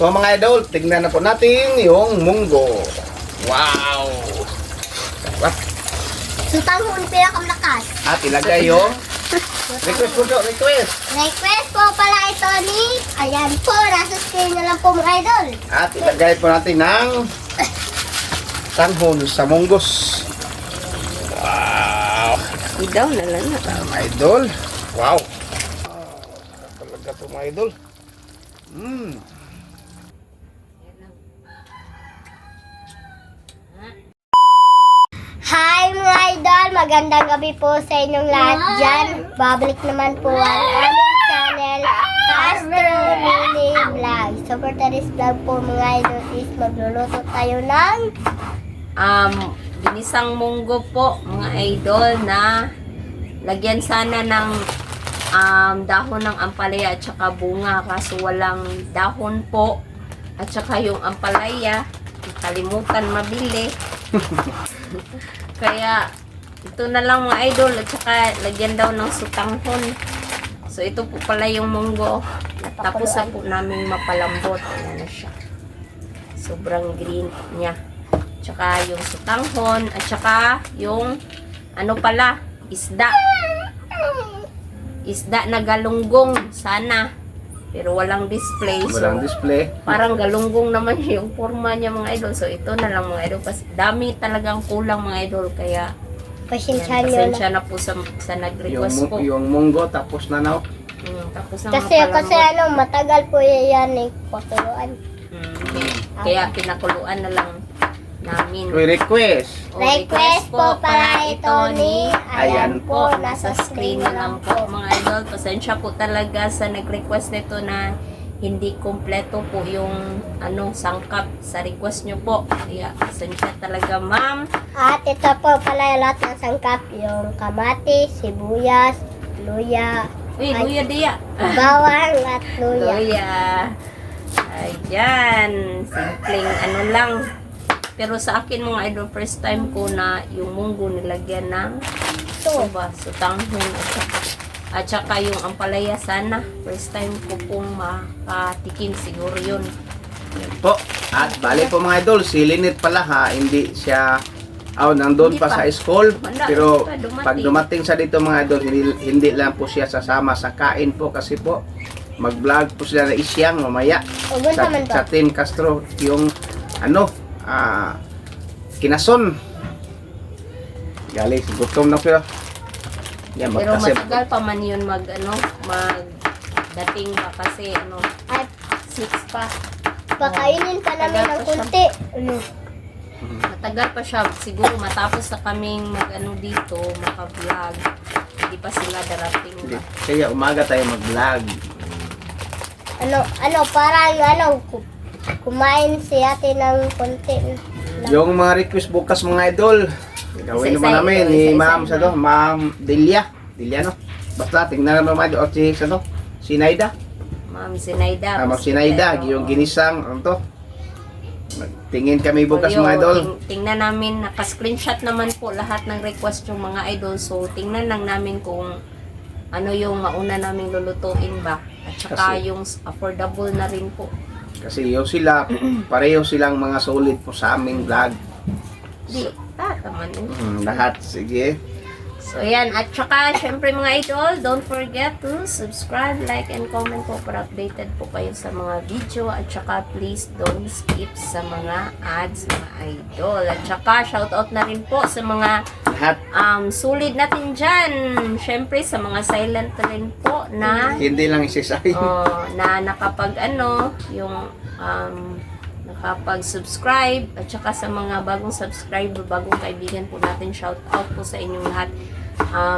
So mga idol, tignan na po natin yung munggo. Wow! Sarap. Sutanghon pinakamlakas. At ilagay yung request po, request. Request po pala ito ni, ayan po, nasa screen na lang po mga idol. At ilagay po natin ng tanghon sa munggos. Wow! Idaw na lang na. Mga idol. Wow! Talaga po mga idol. Hi mga idol, magandang gabi po sa inyong lahat dyan. Babalik naman po ang aming channel, Castro Mini Vlog. So for today's vlog po mga idol is magluluto tayo ng Ginisang munggo po, mga idol, na lagyan sana ng dahon ng ampalaya at saka bunga, kaso walang dahon po. At saka yung ampalaya, kalimutan mabili. Kaya ito na lang mga idol, at saka lagyan daw ng sutanghon. So ito po pala yung munggo. Tapos na po namin mapalambot. Ayan na siya. Sobrang green niya. Tsaka yung sutanghon, at saka yung ano pala, isda. Isda na galunggong sana. Pero walang display. Walang display. Parang galunggong naman yung forma niya mga idol. So ito na lang mga idol. Kasi dami talagang kulang mga idol. Kaya pasensya nyo na. pasensya na po sa nag-request po. Yung munggo tapos na now. Tapos na Kasi matagal po yan eh, pakuluan. Kaya pinakuluan na lang namin. Uy, request. Request po pala ito ni, Ayan po, nasa screen na lang po mga idol. Pasensya po talaga sa nag-request nito na hindi kompleto po yung sangkap sa request nyo po. Kaya pasensya talaga ma'am. At ito po pala yung lahat ng sangkap, yung kamatis, sibuyas, luya, Uy, luya diya. bawang at luya. Luya. Ayan. Simpleng lang. Pero sa akin mga idol, first time ko na yung munggo nilagyan ng sutanghon at saka yung ampalaya sana. First time ko pong makatikim, siguro yun. Yan po. At bali po mga idol, si Linit pala ha, hindi siya nandun Hindi pa pa. sa school. Wala, Pero hindi pa dumating. pag dumating sa dito mga idol, hindi lang po siya sasama sa kain po kasi po mag-vlog po sila na isyang mamaya Ugon sa, naman to. sa Team Castro yung kinason. Gali, gutom na pero. Yan, Pero magkasip. matagal pa man yun magdating ba kasi At 6 pa. pakainin pa namin Tagal ng pa siya. kunti. Matagal pa siya. Siguro matapos na kaming dito, maka-vlog. Hindi pa sila darating Hindi. ba. Kaya umaga tayo mag-vlog. Parang kumain si ate ng kunti. Yung mga request bukas mga idol, gawin Isa-isa naman namin ito, ni isa-isa Ma'am na. Ma'am Delia. Delia no? Basta tingnan naman mga idol, si Naida. Ma'am Sinaida. Ma'am Sinaida, yung ginisang, tingin kami bukas mga idol. Tingnan namin, naka-screenshot naman po lahat ng request yung mga idol. So, tingnan lang namin kung ano yung mauna namin lulutuin ba. At saka Kasi- yung affordable na rin po. Kasi yung sila, pareho silang mga solid po sa aming vlog. Di, naman eh. Lahat, sige. So, yan. At saka, syempre mga idol, don't forget to subscribe, like, and comment po para updated po kayo sa mga video. At saka, please don't skip sa mga ads, mga idol. At saka, shoutout na rin po sa mga Lahat, sulit natin dyan. Syempre, sa mga silent rin po na hindi lang isisahin. na nakapag yung nakapag-subscribe, at saka sa mga bagong subscriber, bagong kaibigan po natin, shout out po sa inyong lahat.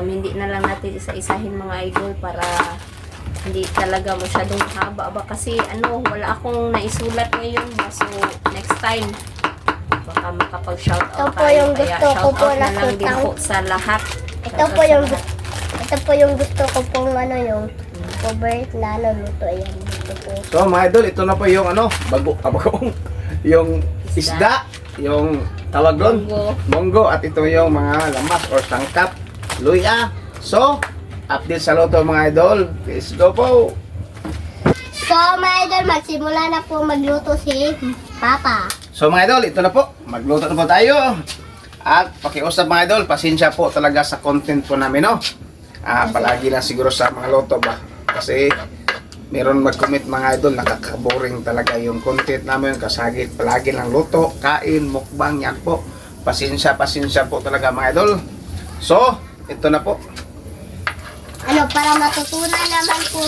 Hindi na lang natin isa-isahin mga idol para hindi talaga masyadong haba ba kasi wala akong naisulat ngayon ba, so next time baka makapag-shout Ito out po yung Kaya gusto ko shout po out na na lang din sutang. po sa lahat. Ito po yung gusto ko pong yung favorite na luto. Ayan, dito po. So mga idol, ito na po yung bagong yung isda, yung tawag doon, monggo, at ito yung mga lamas or sangkap, luya. So, update sa luto mga idol. Let's go po! So, mga idol, magsimula na po magluto si Papa. So mga idol, ito na po. Magluto na po tayo. At pakiusap mga idol, pasensya po talaga sa content po namin, no? Palagi lang siguro sa mga luto ba? Kasi meron mag-comment mga idol, nakaka-boring talaga yung content namin. Kasagit, palagi lang luto, kain, mukbang, yan po. Pasensya po talaga mga idol. So, ito na po. Para matutunan naman po,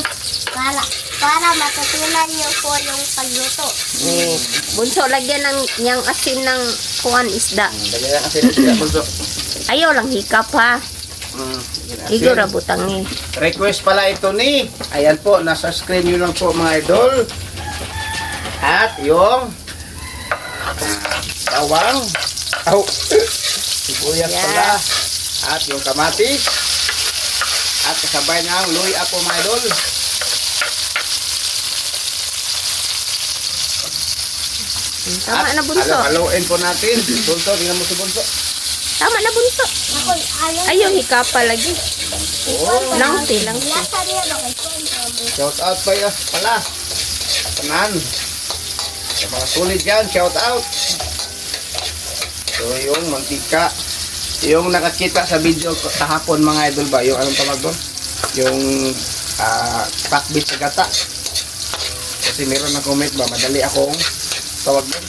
para matutunan niyo po yung pagluto. Bunso, lagyan ng niyang asin ng kuwan isda. Lagyan kasi siya, bunso. Ayaw lang hikap ha. Igo ra butang eh. Request pala ito ni. Ayan po, nasa screen nyo lang po mga idol. At yung bawang. Sibuyas Yeah. pala. At yung kamatis. At kasabay ng luya po mga idol. Tama na bunso. Haluin po natin. Bunso, tingnan mo si Bunso. Tama na bunso. Ako, Ayaw hikapa lagi. Langti. lasa niya ba kay Shout out pa yun pala. Tanan. Sa mga sulit yan, shout out. So yung mantika. Yung nakakita sa video kahapon mga idol ba? Yung anong tawag doon? Yung pakbit sa gata. Kasi meron na comment ba? Madali akong tawag doon.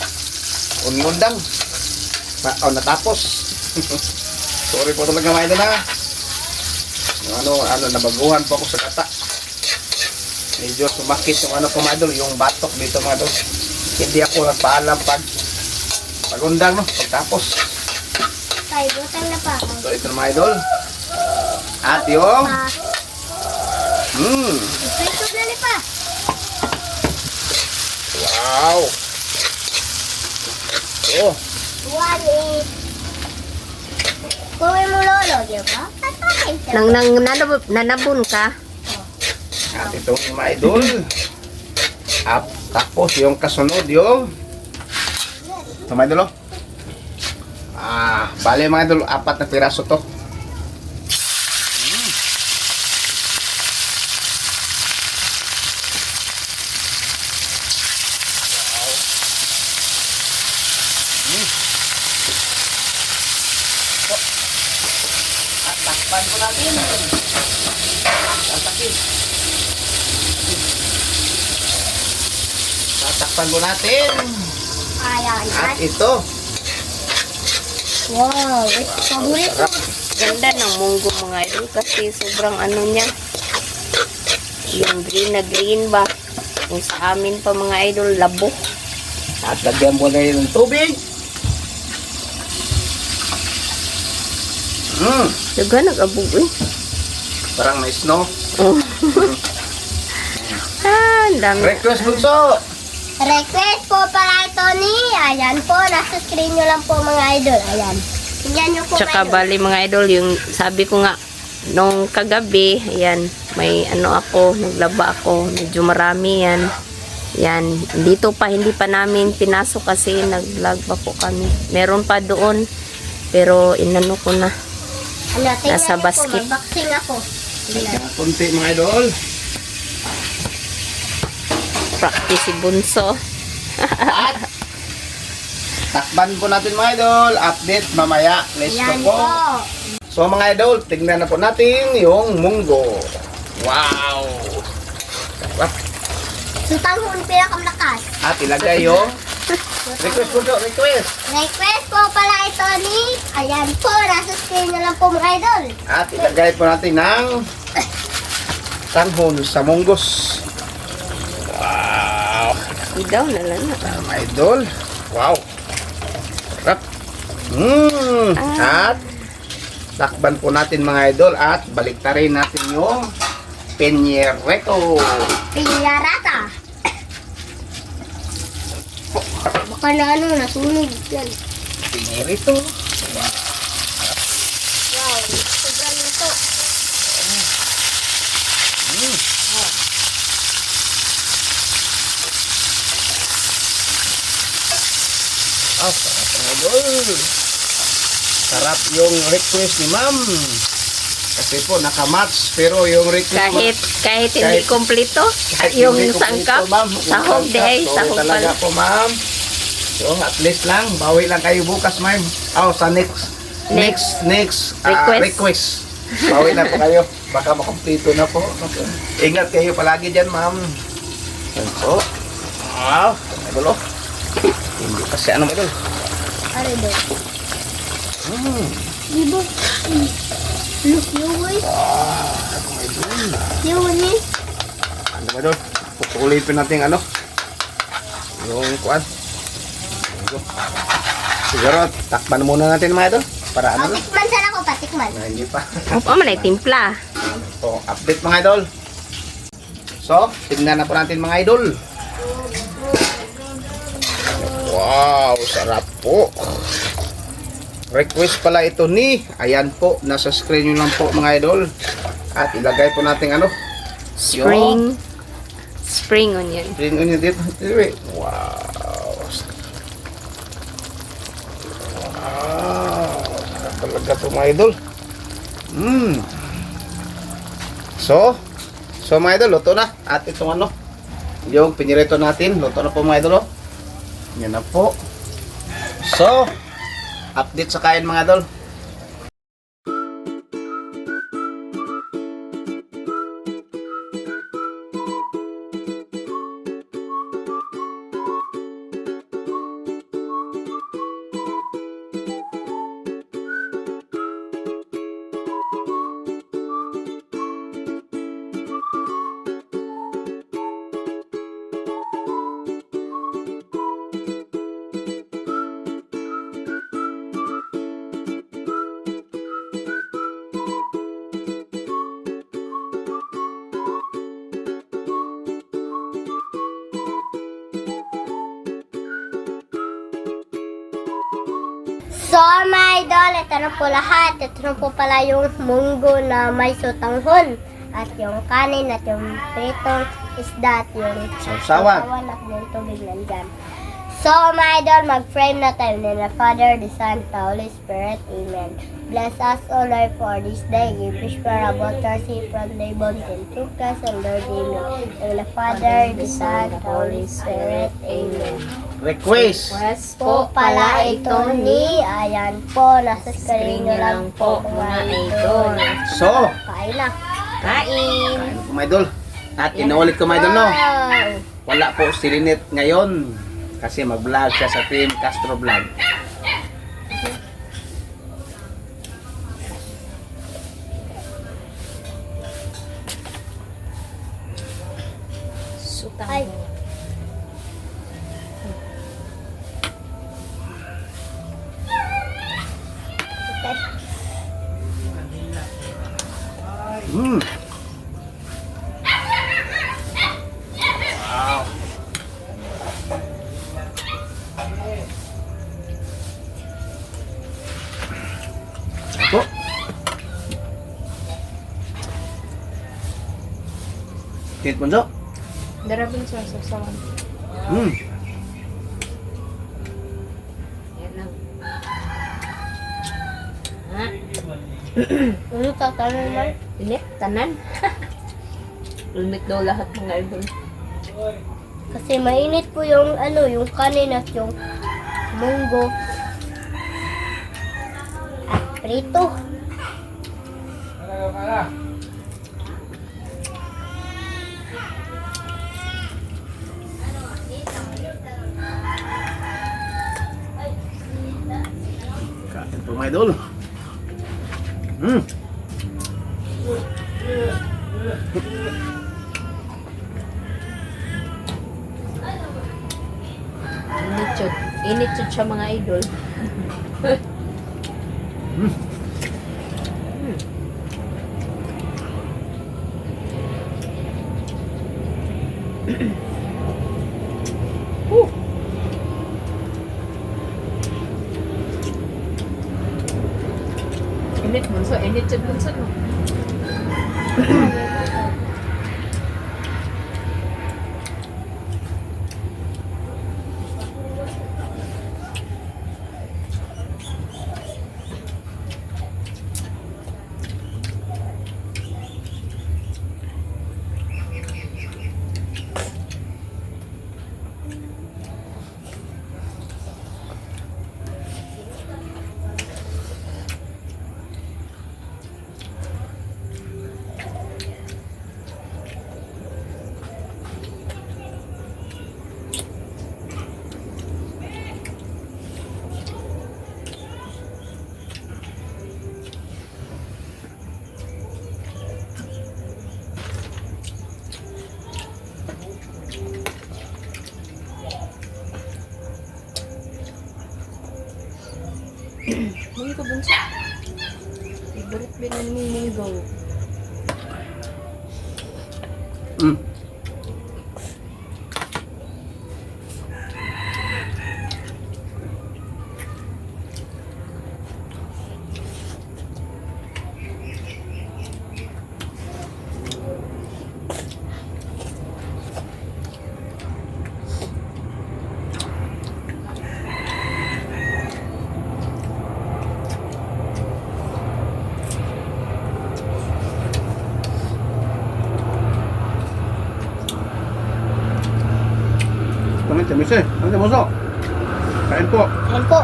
Unundang. Natapos. Sorry po talaga mga idol ha. Yung nabaguhan po ako sa gata. Medyo sumakit yung mga idol, yung batok dito mga idol. Hindi ako nagpaalam pagundang no, pagtapos. Tay, butang na pa. So ito mga idol. At yung Ito na ni pa. wow. Oh, 1-8. Kuwi mo lolo, di ba? Nanabon ka. at itong mga idol. Tapos yung kasunod yung ito mga idol. Bale mga idol, 4 na piraso to. Takpan ko natin. Tatakpan mo natin. Ayan. At ito. Wow, paborito. Ganda ng munggo mga idol kasi sobrang ano niya. Yung green na green ba. Yung sa amin pa mga idol, labo. At lagyan mo na yun ng tubig. Daga nag-abog eh. Parang may snow. Ang dami. Request bunso. Request po pala ito ni, ayan po, nasa screen nyo lang po mga idol, ayan. Tingnan nyo po Tsaka mga idol. bali mga idol, yung sabi ko nga, nung kagabi, ayan, may ano ako, naglaba ako, medyo marami yan. Yan, dito pa, hindi pa namin pinasok kasi nag-vlog pa po kami. Meron pa doon, pero inano ko na. Ano, tingnan nasa nyo basket. po, mag-boxing ako. Lagyan ng konti mga idol. Practice si Bunso. At takban po natin mga idol. Update mamaya. Let's Ayan go po. po. So mga idol, tignan na po natin yung munggo. Wow! Sarap. Sutanghon pinakamlakas. At ilagay yung request po, request. Request po pala ito ni, ayan po, nasa screen nyo lang po mga idol. At ilagay po natin ng tanghon sa munggos. Wow! Daw na lang na. Mga idol. Wow! Sarap. At takban po natin mga idol at baliktarin natin yung peñereco. Pinyarata. Baka na nasunog yan. Peñerito. Wow, sobrang nito. Sarap mga idol. Sarap yung request ni ma'am. Kasi po nakamatch pero yung request Kahit hindi Kahit- kompleto, kahit yung hindi ko sangkap, ito, ma'am. sahog Yung di ay, sangkap, sahog talaga pala. po, ma'am. So, at least lang, bawi lang kayo bukas, ma'am. Sa next request. Bawi lang po kayo. Baka makumpleto na po. Ingat kayo palagi dyan, ma'am. Yan po. Wow, idol, oh. Hindi kasi ano, idol. Ano daw? Hmm. Di ba? Look, you boy. You ni. Ano ba doon? Pukulipin natin ano? Yung kuan. Siguro, takpan muna natin mga idol. Para ano lang. Patikman sana ko, patikman. Hindi pa. Opo, man ay timpla. So, update mga idol. So, tingnan na po natin mga idol. Wow, sarap po. Request pala ito ni. Ayan po, nasa screen nyo lang po mga idol. At ilagay po natin ano. Spring onion. Spring onion dito. Wow. Wow. Talaga ito mga idol. So mga idol, luto na. At itong ano, yung pinirito natin, luto na po mga idol. Oh. Yan na po. So, update sa kain mga idol. So, mga idol, ito na po lahat. Ito na po pala yung munggo na may sutanghon. At yung kanin at yung pritong isda at yung Sausawan. at yung tubig nandyan. So, mga idol, mag-frame na tayo in the Father, the Son, the Holy Spirit. Amen. Bless us, O Lord, for this day. Give us for about mercy from the bones and took us and Lord, amen. In the Father, the Son, the Holy Spirit. Amen. Request. Po pala ito ni, ayan po, nasa screen nyo lang po mga idol. So, Kain na. Kain! kain po mga idol. At inuulit ko mga idol, no? Wow. Wala po si Lynette ngayon. Kasi mag-vlog siya sa Team Castro Vlog. Sutang. Ay. Mm. Wow. Ito. Tit bunso. Darabin sa sasawan. Mm. Yan lang. Ha? Ano tatanong man? Init, tanan. Lumit daw lahat mga idol. Kasi mainit po yung ano, yung kanin at yung munggo. At prito. Kain po mga idol. Mm. Init yun siya mga idol. Init bunso, init yun bunso no. ko dun sa favorite binan ni Minggo. Mm. Tamis, tamis eh. Ano ka Bunso? Kain po. Ayan po.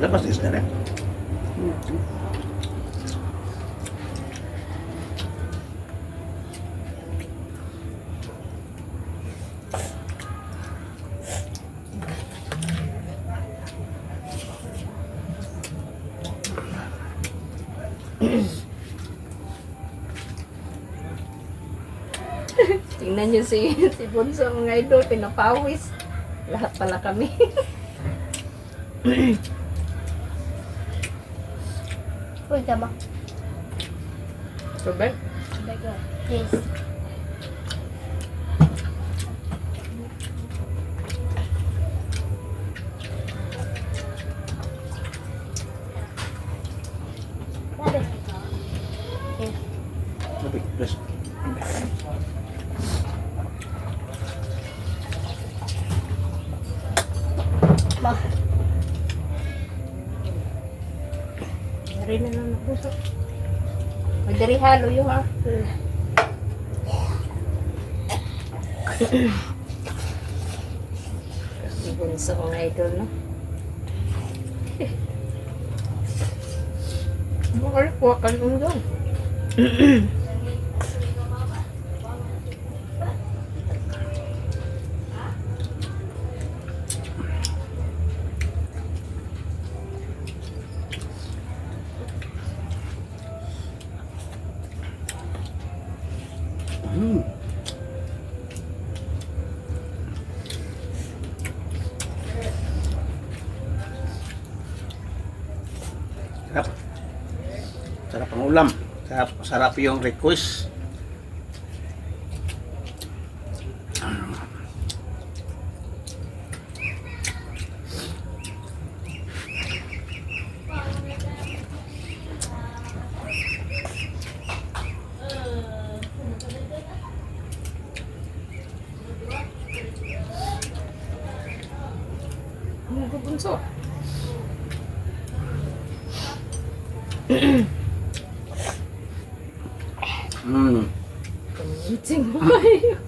Lepas is na rin. Tingnan niyo si Bunso mga idol, pinapawis. Lahat pala kami. Uy, tama. Robert? Please. Sabi. Okay. Lapit, please. Ma. Dari na lang na Bunso. May dari halo yun ha. Si Bunso mga idol no. Bakit kuha ka nung doon? Mm. Sarap. Sarap ang ulam. Sarap yung request. Ano ko Bunso? Mm. Kamiting mo kayo.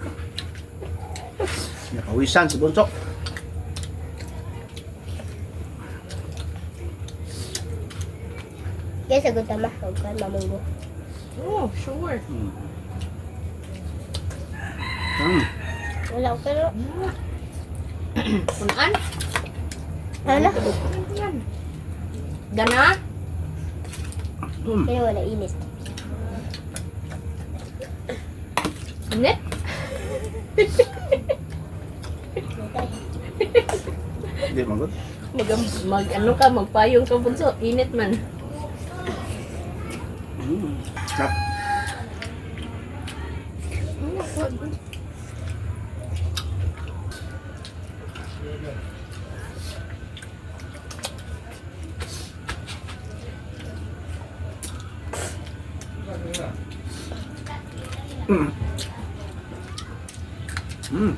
Napawisan si Bunso. Guys, sagot tama. Huwag ka mamunggo. Oh, sure. Mm. Mm. Wala ko pero. Punaan? Ano? Yan. Gana? Mm. Pero wala init. Init? Hindi magod. Ano ka, magpayong ka Bunso. Init man. Mm. Sarap. Mm. Mm.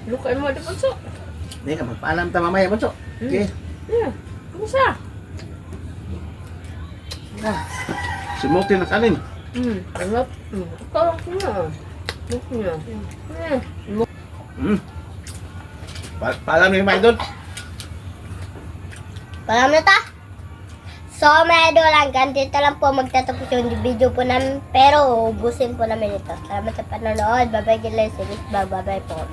Lukay mo, di Bunso. Hindi ka magpaalam ta mamaya, Bunso. Okay. Yeah. Kumusta? Simutin na kanin. Sarap. Ikaw lang niya. Look niya. Mm. Paalam niyo, mga idol. Palam na ta. So, mga idol, hanggang dito lang po magtatapos yung video po namin. Pero, ubusin po namin ito. Salamat sa panonood. Bye-bye, guys. Bye-bye po.